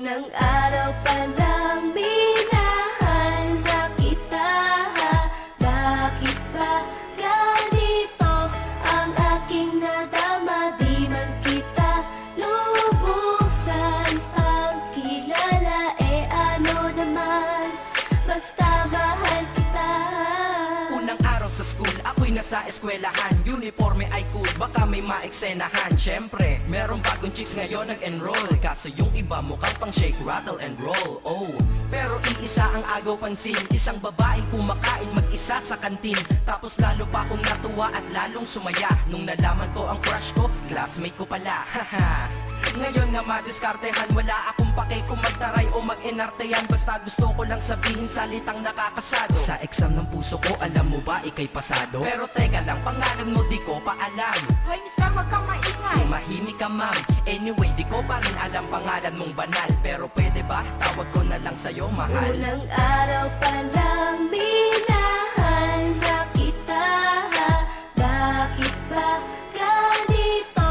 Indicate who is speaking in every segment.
Speaker 1: Unang araw pa lang minahal na kita. Bakit ba ganito ang aking nadama? Di man kita lubusan ang kilala. Eh ano naman, basta mahal kita.
Speaker 2: Unang araw sa school, ako'y nasa eskwelahan. Uniforme ay cool, baka may maeksenahan. Syempre, merong bagong chicks ngayon nag-enroll. Kaso yung iba mukhang pang shake, rattle and roll. Oh, pero iisa ang agaw pansin. Isang babaeng kumakain mag-isa sa kantin. Tapos lalo pa akong natuwa at lalong sumaya nung nalaman ko ang crush ko, classmate ko pala. Haha. Ngayon nga madiskartehan, wala akong pake kung magtaray o mag-enartehan. Basta gusto ko lang sabihin salitang nakakasado. Sa exam ng puso ko, alam mo ba ikay pasado? Pero teka lang, pangalan mo di ko pa alam.
Speaker 3: Hoy, mister, wag kang maingay.
Speaker 2: Tumahimik ka ma'am. Anyway, di ko pa rin alam pangalan mong banal. Pero pwede ba, tawag ko na lang sa'yo mahal.
Speaker 1: Unang araw pa lang minahal na kita. Bakit ba ganito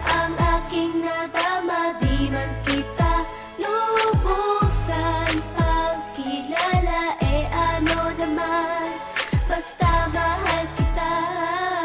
Speaker 1: ang aking nadama? Di man kita lubusan ang kilala. Eh ano naman, basta mahal kita.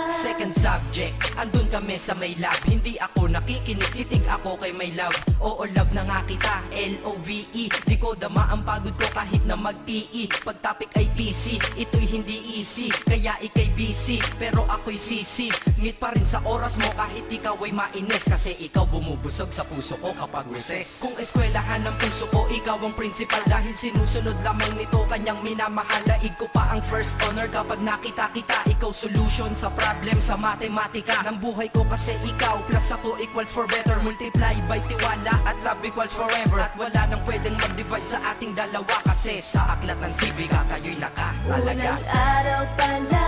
Speaker 2: Second subject, andun kami sa may lab. Hindi ako nakikinig, titig ako kay may love. Oo, love na nga kita, L-O-V-E. Di ko dama ang pagod ko kahit na mag-PE. Pag topic ay PC, ito'y hindi easy. Kaya ikay busy, pero ako'y sisi. Ngit pa rin sa oras mo kahit ikaw ay mainis. Kasi ikaw bumubusog sa puso ko kapag recess. Kung eskwelahan ng puso ko, ikaw ang principal. Dahil sinusunod lamang nito kanyang minamahal. Daig ko pa ang first honor kapag nakita kita. Ikaw solution sa problem sa matematika ng buhay ko. Kasi ikaw plus ako equals for better. Multiply by tiwala at love equals forever. At wala nang pwedeng mag-divide sa ating dalawa. Kasi sa aklat ng civic kayo'y nakatalaga.
Speaker 1: Unang araw pa lang